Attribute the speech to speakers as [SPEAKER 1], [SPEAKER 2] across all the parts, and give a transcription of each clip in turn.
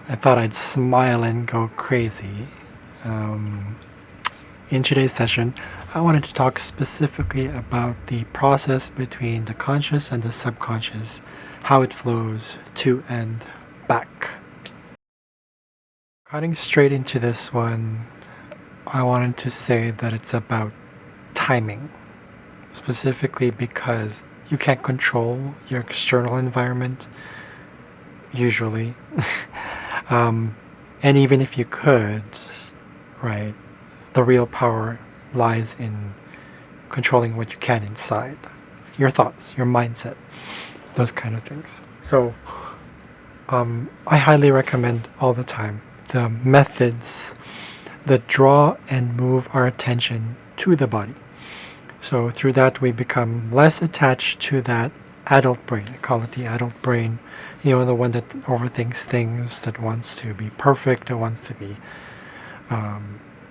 [SPEAKER 1] I thought I'd smile and go crazy. Um, in today's session, I wanted to talk specifically about the process between the conscious and the subconscious, how it flows to and back. Cutting straight into this one, I wanted to say that it's about timing, specifically because you can't control your external environment, usually. um, and even if you could, right, the real power lies in controlling what you can inside. Your thoughts, your mindset, those kind of things. So, I highly recommend all the time the methods that draw and move our attention to the body. So, through that, we become less attached to that adult brain. I call it the adult brain. You know, the one that overthinks things, that wants to be perfect, that wants to be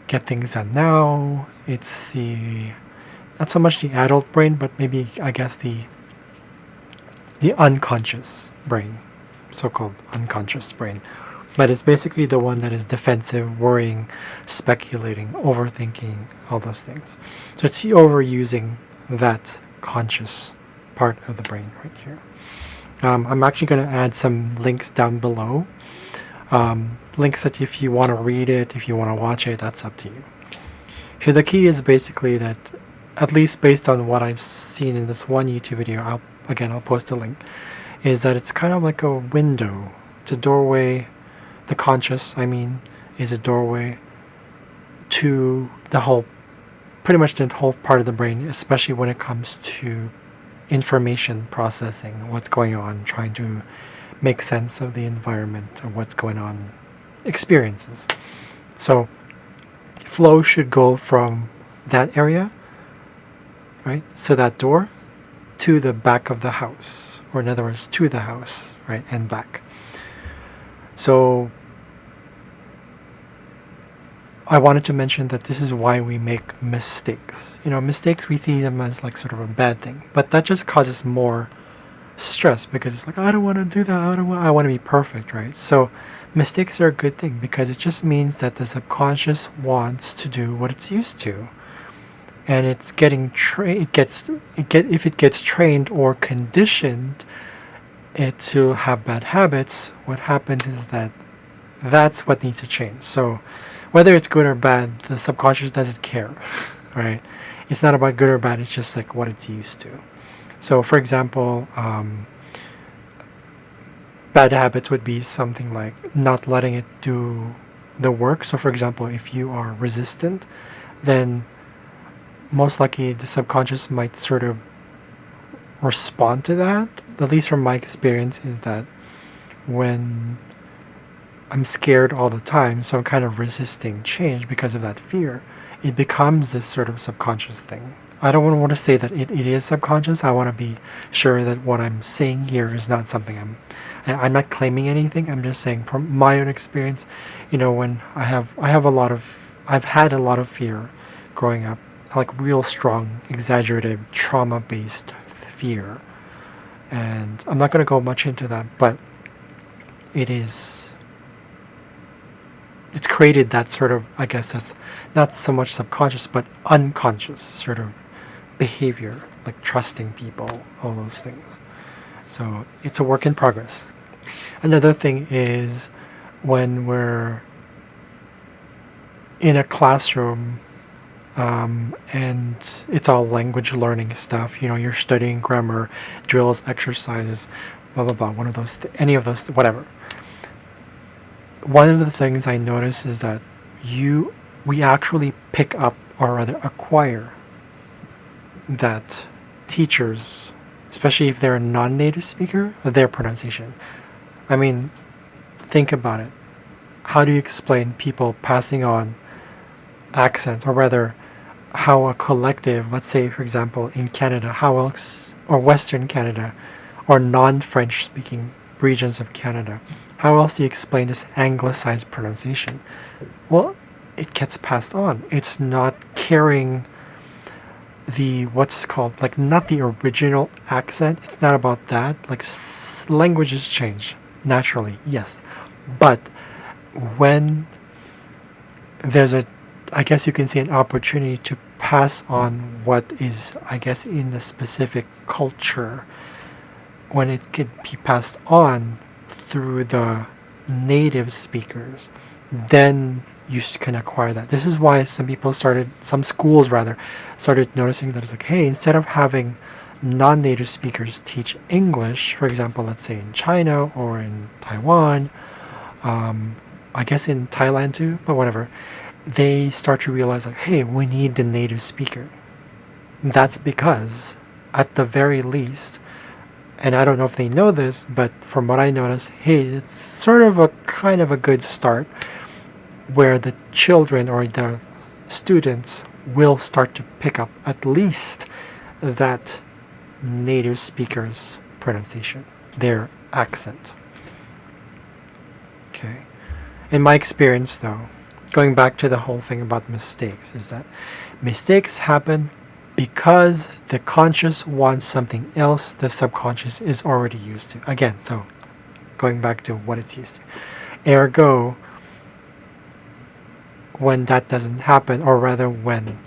[SPEAKER 1] get things done now. It's the not so much the adult brain, but maybe I guess the unconscious brain, so-called unconscious brain. But it's basically the one that is defensive, worrying, speculating, overthinking, all those things. So it's the overusing that conscious part of the brain right here. I'm actually going to add some links down below. Links that if you want to read it, if you want to watch it, that's up to you. So the key is basically that, at least based on what I've seen in this one YouTube video, I'll post a link, is that it's kind of like a window. It's a doorway. The conscious, I mean, is a doorway to pretty much the whole part of the brain, especially when it comes to information processing, what's going on, trying to make sense of the environment or what's going on, experiences. So flow should go from that area, right? So that door to the back of the house, or in other words, to the house, right? And back. So I wanted to mention that this is why we make mistakes. You know, mistakes, we see them as like sort of a bad thing, but that just causes more stress because it's like, I don't want to do that. I want to be perfect, right? So mistakes are a good thing because it just means that the subconscious wants to do what it's used to. And it's getting trained, if it gets trained or conditioned it to have bad habits, what happens is that's what needs to change. So whether it's good or bad, the subconscious doesn't care, right? It's not about good or bad, it's just like what it's used to. So for example, bad habits would be something like not letting it do the work. So for example, if you are resistant, then most likely the subconscious might sort of respond to that. At least from my experience is that when I'm scared all the time, so I'm kind of resisting change because of that fear, it becomes this sort of subconscious thing. I don't want to say that it is subconscious. I want to be sure that what I'm saying here is not something I'm not claiming anything. I'm just saying from my own experience, you know, when I've had a lot of fear growing up, like real strong, exaggerated, trauma-based fear. And I'm not going to go much into that, but it's created that sort of, I guess that's not so much subconscious, but unconscious sort of behavior, like trusting people, all those things. So it's a work in progress. Another thing is when we're in a classroom, and it's all language learning stuff. You know, you're studying grammar, drills, exercises, blah blah blah. One of those, any of those, whatever. One of the things I notice is that we actually pick up, or rather acquire, that teachers, especially if they're a non-native speaker, their pronunciation. I mean, think about it. How do you explain people passing on accents, or rather how a collective, let's say for example in Canada, how else, or Western Canada, or non-French speaking regions of Canada, how else do you explain this anglicized pronunciation? Well, it gets passed on. It's not carrying the what's called, like, not the original accent. It's not about that. Like languages change naturally, yes, but when there's a, I guess you can say, an opportunity to pass on what is, I guess, in a specific culture, when it can be passed on through the native speakers, then you can acquire that. This is why some schools rather, started noticing that it's like, hey, instead of having non-native speakers teach English, for example, let's say in China or in Taiwan, I guess in Thailand too, but whatever, they start to realize like, hey, we need the native speaker. That's because, at the very least, and I don't know if they know this, but from what I noticed, hey, it's sort of a kind of a good start where the children or the students will start to pick up at least that native speaker's pronunciation, their accent. Okay. In my experience, though, going back to the whole thing about mistakes, is that mistakes happen because the conscious wants something else the subconscious is already used to. Again, so going back to what it's used to. Ergo, when that doesn't happen, or rather when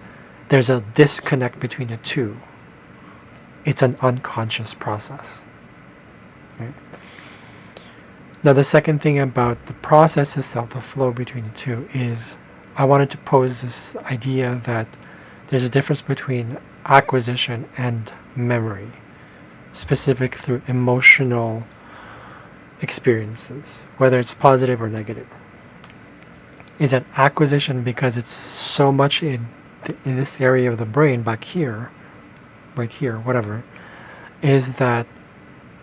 [SPEAKER 1] there's a disconnect between the two, it's an unconscious process. Right? Now, the second thing about the process itself, the flow between the two, is I wanted to pose this idea that there's a difference between acquisition and memory, specific through emotional experiences, whether it's positive or negative. Is an acquisition because it's so much in this area of the brain back here, right here, whatever, is that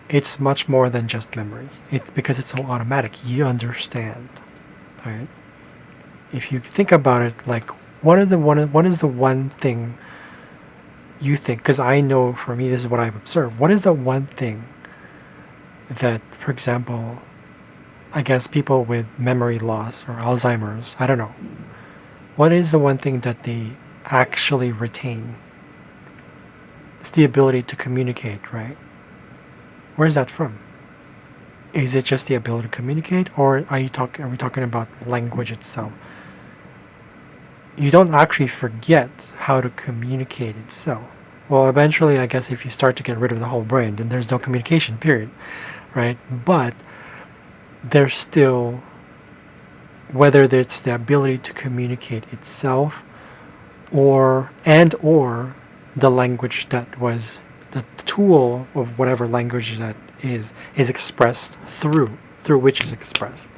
[SPEAKER 1] it's much more than just memory. It's because it's so automatic. You understand, right? If you think about it, like, what is the one thing you think? Because I know for me, this is what I've observed. What is the one thing that, for example, I guess people with memory loss or Alzheimer's, I don't know. What is the one thing that they actually retain? It's the ability to communicate, right? Where's that from? Is it just the ability to communicate, or are we talking about language itself? You don't actually forget how to communicate itself. Well, eventually, I guess if you start to get rid of the whole brain, then there's no communication, period, right? But there's still, whether it's the ability to communicate itself, or the language that was the tool of whatever language that is expressed through which is expressed.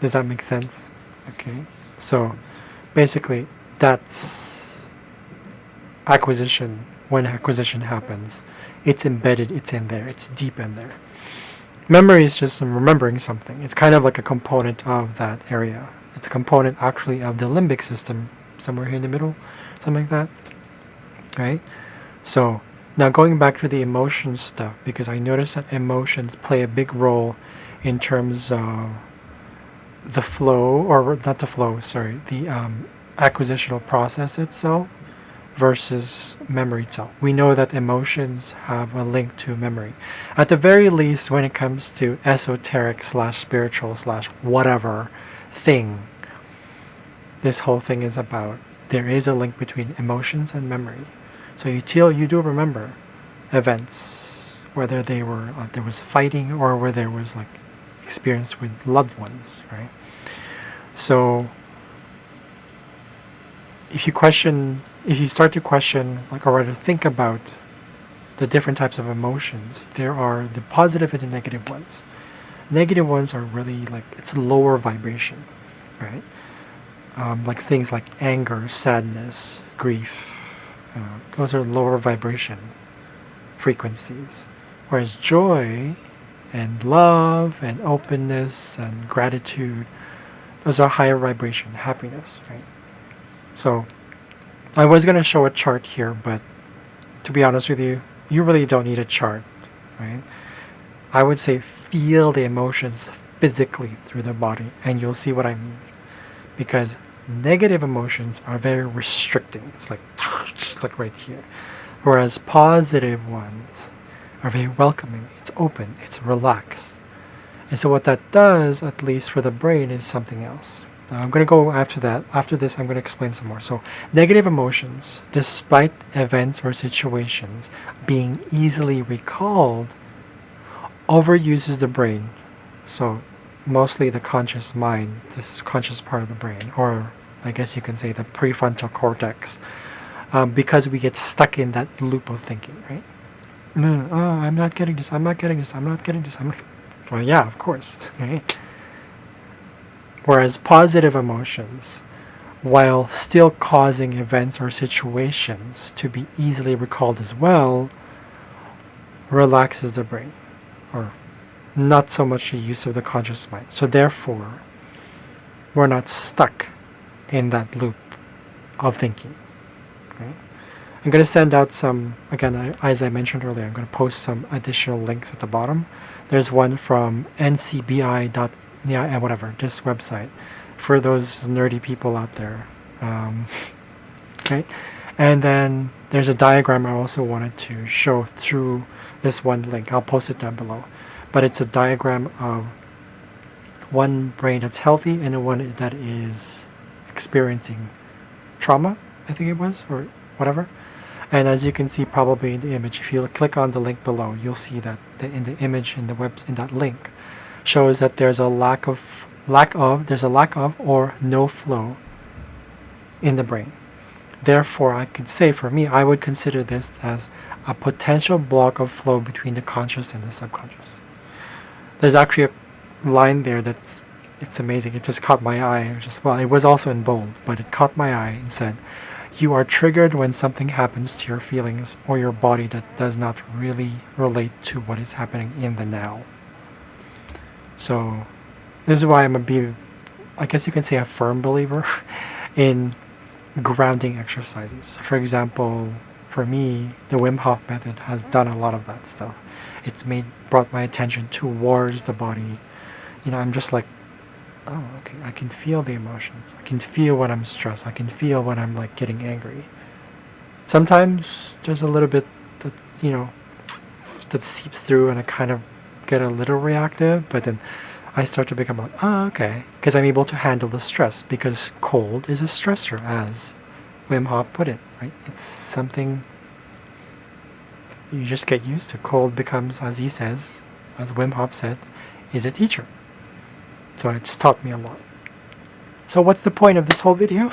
[SPEAKER 1] Does that make sense? Okay. So basically, that's acquisition. When acquisition happens, it's embedded, it's in there, it's deep in there. Memory is just remembering something. It's kind of like a component of that area. It's a component actually of the limbic system, somewhere here in the middle, something like that, right? So now going back to the emotions stuff, because I noticed that emotions play a big role in terms of the flow, or not the flow, sorry, the acquisitional process itself versus memory itself. We know that emotions have a link to memory. At the very least, when it comes to esoteric / spiritual / whatever thing, this whole thing is about, there is a link between emotions and memory. So you do remember events, whether they were there was fighting, or where there was like experience with loved ones, right? So if you start to question, like, or rather think about the different types of emotions, there are the positive and the negative ones. Negative ones are really like, it's a lower vibration, right? Like things like anger, sadness, grief. Those are lower vibration frequencies. Whereas joy and love and openness and gratitude, those are higher vibration, happiness, right? So I was going to show a chart here, but to be honest with you, you really don't need a chart, right? I would say feel the emotions physically through the body, and you'll see what I mean. Because negative emotions are very restricting. It's like, just like right here. Whereas positive ones are very welcoming. It's open. It's relaxed. And so what that does, at least for the brain, is something else. Now I'm going to go after that. After this, I'm going to explain some more. So negative emotions, despite events or situations being easily recalled, overuses the brain. So mostly the conscious mind, this conscious part of the brain, or I guess you can say the prefrontal cortex, because we get stuck in that loop of thinking, right? No, oh, I'm not getting this, I'm not getting this, I'm not getting this, I'm not... Well, yeah, of course, right? Whereas positive emotions, while still causing events or situations to be easily recalled as well, relaxes the brain, or not so much the use of the conscious mind. So therefore, we're not stuck in that loop of thinking. Right? I'm going to send out some, again, as I mentioned earlier, I'm going to post some additional links at the bottom. There's one from ncbi. Yeah, whatever, this website, for those nerdy people out there. Right? And then there's a diagram I also wanted to show through this one link. I'll post it down below. But it's a diagram of one brain that's healthy and one that is experiencing trauma, I think it was, or whatever. And as you can see probably in the image, if you click on the link below, you'll see that in the image in that link shows that there's a lack of or no flow in the brain. Therefore, I could say for me, I would consider this as a potential block of flow between the conscious and the subconscious. There's actually a line there it's amazing. It just caught my eye. It was also in bold, but it caught my eye and said, "You are triggered when something happens to your feelings or your body that does not really relate to what is happening in the now." So this is why I guess you can say, a firm believer in grounding exercises. For example, for me, the Wim Hof method has done a lot of that stuff. It's brought my attention towards the body. I'm just like, oh, okay, I can feel the emotions. I can feel when I'm stressed. I can feel when I'm like getting angry. Sometimes there's a little bit that, that seeps through and I kind of get a little reactive, but then I start to become like, oh, okay, because I'm able to handle the stress, because cold is a stressor, as Wim Hof put it, right? It's something you just get used to. Cold becomes, as he says, as Wim Hof said, is a teacher. So it's taught me a lot. So what's the point of this whole video?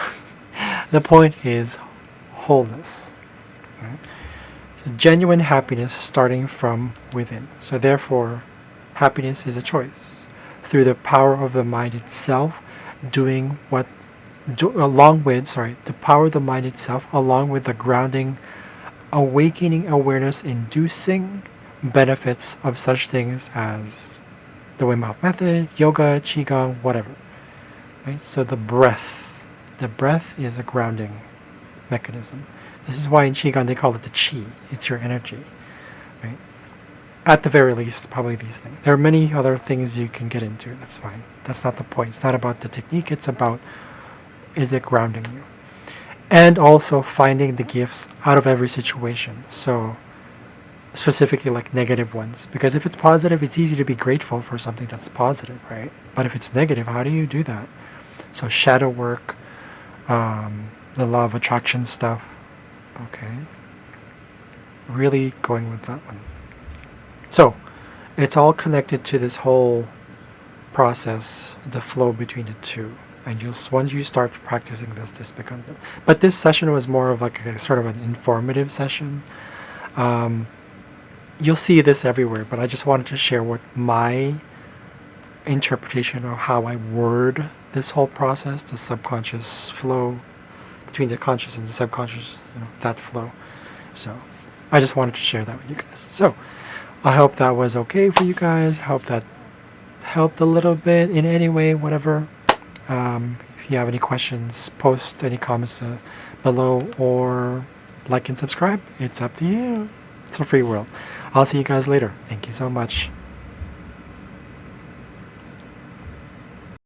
[SPEAKER 1] The point is wholeness. Right? So genuine happiness starting from within. So therefore, happiness is a choice. Through the power of the mind itself, the power of the mind itself, along with the grounding, awakening awareness inducing benefits of such things as the Wim Hof method, yoga, qigong, whatever. Right? So the breath is a grounding mechanism. This is why in qigong they call it the qi. It's your energy, right? At the very least, probably these things. There are many other things you can get into. That's fine. That's not the point. It's not about the technique. It's about, is it grounding you? And also finding the gifts out of every situation. So specifically like negative ones. Because if it's positive, it's easy to be grateful for something that's positive, right? But if it's negative, how do you do that? So shadow work, the law of attraction stuff. Okay. Really going with that one. So it's all connected to this whole process, the flow between the two. And once you start practicing this becomes it. But this session was more of like a sort of an informative session. You'll see this everywhere, but I just wanted to share what my interpretation of how I word this whole process, the subconscious flow between the conscious and the subconscious, that flow. So I just wanted to share that with you guys. So I hope that was okay for you guys. I hope that helped a little bit in any way, whatever. If you have any questions, post any comments below, or like and subscribe. It's up to you. It's a free world. I'll see you guys later. Thank you so much.